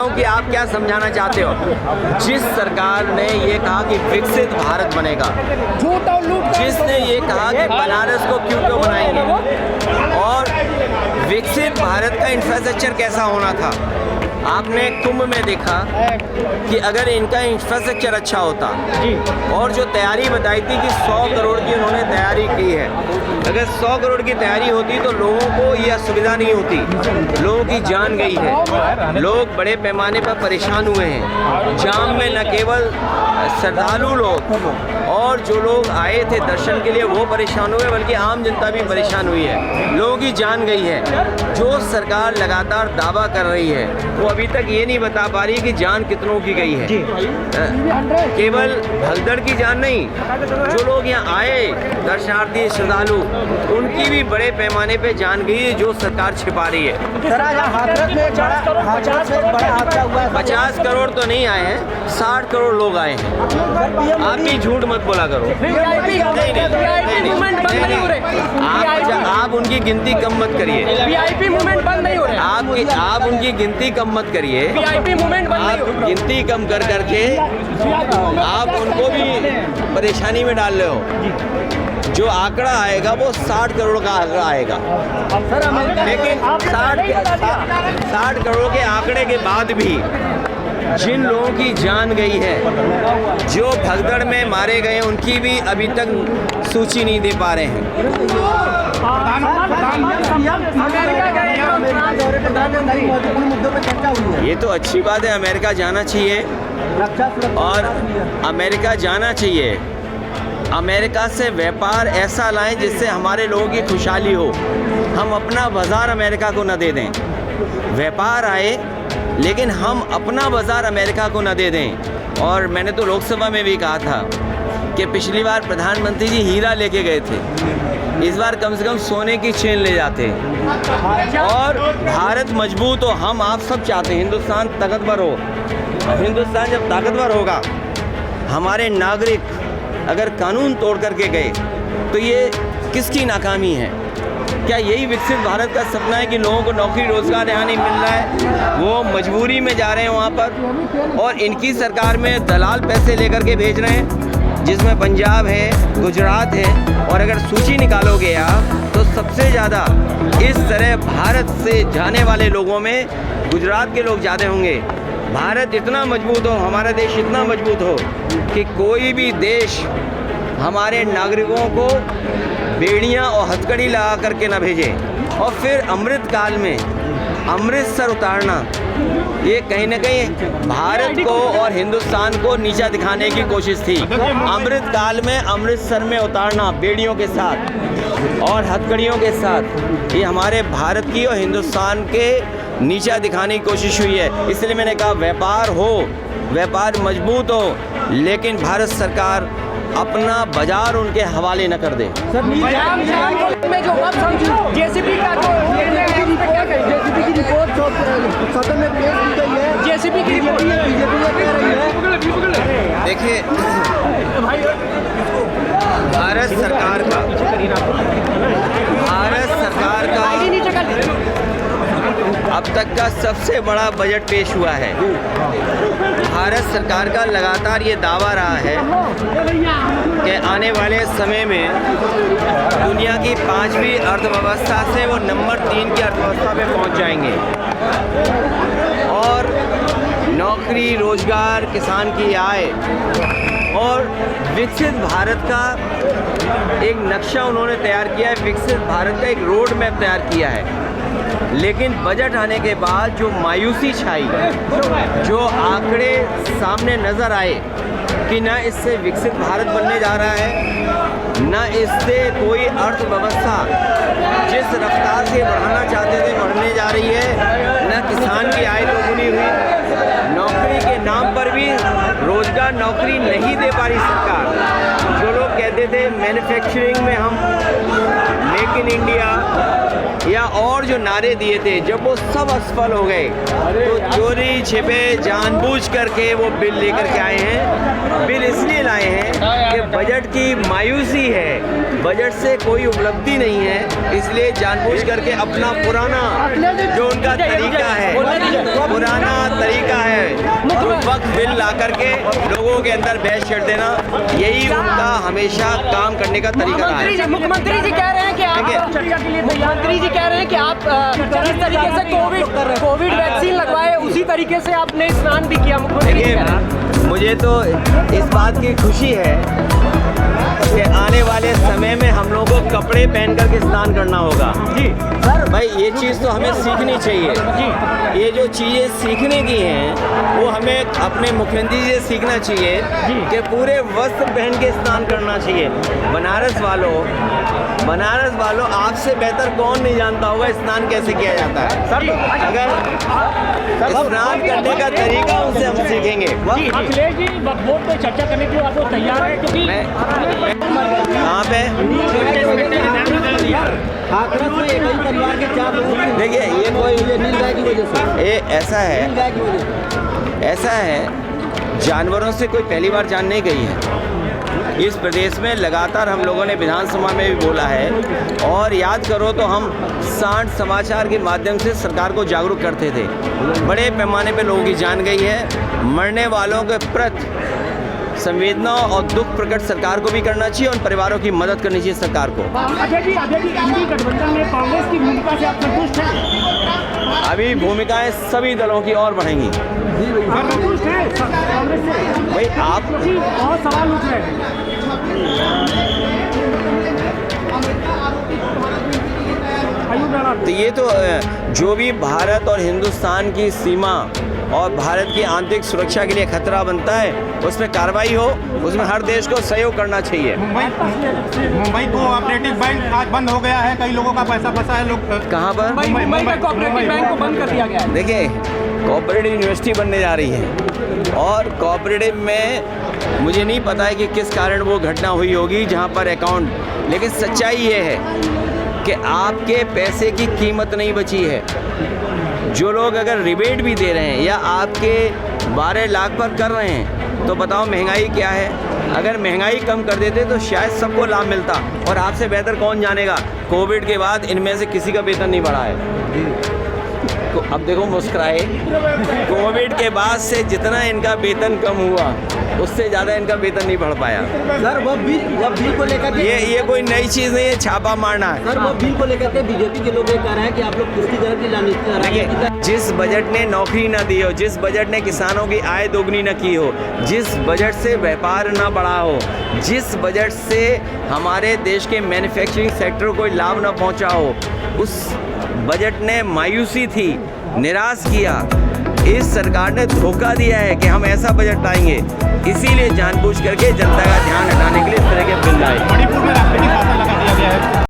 कि आप क्या समझाना चाहते हो। जिस सरकार ने ये कहा कि विकसित भारत बनेगा, जिसने ये कहा कि बनारस को क्यों बनाएंगे, और विकसित भारत का इंफ्रास्ट्रक्चर कैसा होना था। आपने कुंभ में देखा कि अगर इनका इंफ्रास्ट्रक्चर अच्छा होता, और जो तैयारी बताई थी कि 100 करोड़ की उन्होंने तैयारी की है, अगर 100 करोड़ की तैयारी होती तो लोगों को यह असुविधा नहीं होती। लोगों की जान गई है, लोग बड़े पैमाने पर परेशान हुए हैं। जाम में न केवल श्रद्धालु लोग और जो लोग आए थे दर्शन के लिए वो परेशान हुए, बल्कि आम जनता भी परेशान हुई है। लोगों की जान गई है। जो सरकार लगातार दावा कर रही है वो अभी तक ये नहीं बता पा रही कि जान कितनों की गई है। केवल भगदड़ की जान नहीं, जो लोग यहाँ आए दर्शनार्थी श्रद्धालु, उनकी भी बड़े पैमाने पे जान गई है, जो सरकार छिपा रही है। 50 करोड़ तो नहीं आए हैं, 60 करोड़ लोग आए हैं। आप भी झूठ मत बोला करो। आप उनकी गिनती कम मत करिए। वीआईपी मूवमेंट बंद नहीं हो रहा। आप उनकी गिनती कम मत करिए। वीआईपी मूवमेंट बंद नहीं हो रहा। गिनती कम कर करके आप उनको भी परेशानी में डाल रहे हो। जो आंकड़ा आएगा वो 60 करोड़ का आंकड़ा आएगा, लेकिन 60 करोड़ के आंकड़े के बाद भी जिन लोगों की जान गई है, जो भगदड़ में मारे गए, उनकी भी अभी तक सूची नहीं दे पा रहे हैं। ये तो अच्छी बात है, अमेरिका जाना चाहिए और अमेरिका जाना चाहिए। अमेरिका से व्यापार ऐसा लाएं जिससे हमारे लोगों की खुशहाली हो। हम अपना बाज़ार अमेरिका को न दे दें। व्यापार आए, लेकिन हम अपना बाज़ार अमेरिका को न दे दें। और मैंने तो लोकसभा में भी कहा था कि पिछली बार प्रधानमंत्री जी हीरा लेके गए थे, इस बार कम से कम सोने की चेन ले जाते। और भारत मजबूत हो, हम आप सब चाहते हैं हिंदुस्तान ताकतवर हो। हिंदुस्तान जब ताकतवर होगा, हमारे नागरिक अगर कानून तोड़ करके गए तो ये किसकी नाकामी है? क्या यही विकसित भारत का सपना है कि लोगों को नौकरी रोजगार यहाँ नहीं मिल रहा है, वो मजबूरी में जा रहे हैं वहाँ पर, और इनकी सरकार में दलाल पैसे लेकर के भेज रहे हैं, जिसमें पंजाब है, गुजरात है। और अगर सूची निकालोगे आप तो सबसे ज़्यादा इस तरह भारत से जाने वाले लोगों में गुजरात के लोग ज़्यादा होंगे। भारत इतना मजबूत हो, हमारा देश इतना मजबूत हो कि कोई भी देश हमारे नागरिकों को बेड़ियाँ और हथकड़ी लगा करके ना भेजे। और फिर अमृत काल में अमृतसर उतारना, ये कहीं ना कहीं भारत को और हिंदुस्तान को नीचा दिखाने की कोशिश थी। अमृत काल में अमृतसर में उतारना बेड़ियों के साथ और हथकड़ियों के साथ, ये हमारे भारत की और हिंदुस्तान के नीचा दिखाने की कोशिश हुई है। इसलिए मैंने कहा व्यापार हो, व्यापार मजबूत हो, लेकिन भारत सरकार अपना बाजार उनके हवाले न कर दे। में जो जेसीबी का जेसीबी की रिपोर्ट सदन में पेश की गई है, जेसीबी की रिपोर्ट बीजेपी ये कह रही है। देखिए, भारत सरकार का अब तक का सबसे बड़ा बजट पेश हुआ है। भारत सरकार का लगातार ये दावा रहा है कि आने वाले समय में दुनिया की 5वीं अर्थव्यवस्था से वो नंबर 3 की अर्थव्यवस्था पे पहुंच जाएंगे, और नौकरी, रोजगार, किसान की आय और विकसित भारत का एक नक्शा उन्होंने तैयार किया है। विकसित भारत का एक रोड मैप तैयार किया है। लेकिन बजट आने के बाद जो मायूसी छाई, जो आंकड़े सामने नज़र आए कि न इससे विकसित भारत बनने जा रहा है, न इससे कोई अर्थव्यवस्था जिस रफ्तार से बढ़ाना चाहते थे बढ़ने जा रही है, न किसान की आय दोगुनी हुई, नौकरी के नाम पर भी रोजगार नौकरी नहीं दे पा रही सरकार। जो लोग कहते थे मैन्युफैक्चरिंग में हम मेक इन इंडिया या और जो नारे दिए थे, जब वो सब असफल हो गए तो चोरी छिपे जानबूझ करके वो बिल लेकर के आए हैं। बिल इसलिए लाए हैं कि बजट की मायूसी है, बजट से कोई उपलब्धि नहीं है, इसलिए जानबूझ करके अपना पुराना जो उनका तरीका है, पुराना तरीका है, उस वक्त बिल ला करके लोगों के अंदर बहस छेड़ देना, यही उनका हमेशा काम करने का तरीका रहा है। मुख्यमंत्री जी कह रहे हैं कि मुख्यमंत्री जी कह रहे हैं कि आप जिस तरीके से कोविड वैक्सीन लगवाए उसी तरीके से आपने स्नान भी किया। मुख्यमंत्री जी कह रहे हैं। मुझे तो इस बात की खुशी है कि आने वाले समय में हम लोगों को कपड़े पहन करके स्नान करना होगा। जी सर, भाई ये चीज़ तो हमें सीखनी चाहिए। जी, ये जो चीज़ें सीखने की हैं वो हमें अपने मुख्यमंत्री जी से सीखना चाहिए कि पूरे वस्त्र पहन के स्नान करना चाहिए। बनारस वालों आपसे बेहतर कौन नहीं जानता होगा स्नान कैसे किया जाता है। अगर स्नान करने का तरीका उनसे हम सीखेंगे। अखिलेश जी वक्फ पे चर्चा करने के लिए आप लोग तैयार हैं? क्योंकि कहाँ पे हाथरस में एक ही परिवार के 4 लोग, देखिए ये कोई नीलगाय की वजह से, ये ऐसा है, नीलगाय की वजह से। ऐसा है जानवरों से कोई पहली बार जान नहीं गई है। इस प्रदेश में लगातार हम लोगों ने विधानसभा में भी बोला है और याद करो तो हम सांड समाचार के माध्यम से सरकार को जागरूक करते थे। बड़े पैमाने पे लोगों की जान गई है। मरने वालों के प्रति संवेदना और दुख प्रकट सरकार को भी करना चाहिए और परिवारों की मदद करनी चाहिए सरकार को। अजय जी इंडी गठबंधन में कांग्रेस की भूमिका से आप संतुष्ट हैं? अभी भूमिकाएं सभी दलों की और बढ़ेंगी। संतुष्ट हैं कांग्रेस से? भाई आप क्योंकि बहुत सवाल उठ रहे हैं। तो ये तो जो भी भारत और हिंदुस्तान की सीमा और भारत की आंतरिक सुरक्षा के लिए खतरा बनता है उसमें कार्रवाई हो, उसमें हर देश को सहयोग करना चाहिए। मुंबई कोऑपरेटिव बैंक आज बंद हो गया है, कई लोगों का पैसा फंसा है। लोग कहाँ पर? मुंबई का कोऑपरेटिव बैंक को बंद कर दिया गया है। देखिए कोऑपरेटिव यूनिवर्सिटी बनने जा रही है और कोऑपरेटिव में मुझे नहीं पता है कि किस कारण वो घटना हुई होगी जहाँ पर अकाउंट, लेकिन सच्चाई ये है कि आपके पैसे की कीमत नहीं बची है। जो लोग अगर रिबेट भी दे रहे हैं या आपके 12 लाख पर कर रहे हैं तो बताओ महंगाई क्या है। अगर महंगाई कम कर देते तो शायद सबको लाभ मिलता और आपसे बेहतर कौन जानेगा। कोविड के बाद इनमें से किसी का वेतन नहीं बढ़ा है। तो अब देखो मुस्कुराए, कोविड के बाद से जितना इनका वेतन कम हुआ उससे ज़्यादा इनका वेतन नहीं बढ़ पाया। सर वो बिल को लेकर ये कोई नई चीज़ नहीं है, छापा मारना है। सर वो बिल को लेकर के बीजेपी के लोग ये कह रहे हैं कि आप लोग पुष्टिकरण की देखिए जिस बजट ने नौकरी ना दी हो, जिस बजट ने किसानों की आय दोगुनी न की हो, जिस बजट से व्यापार ना बढ़ा हो, जिस बजट से हमारे देश के मैन्युफैक्चरिंग सेक्टर को कोई लाभ ना पहुंचा हो, उस बजट ने मायूसी थी, निराश किया। इस सरकार ने धोखा दिया है कि हम ऐसा बजट लाएंगे, इसीलिए जानबूझ करके जनता का ध्यान हटाने के लिए इस तरह के बिल लाए।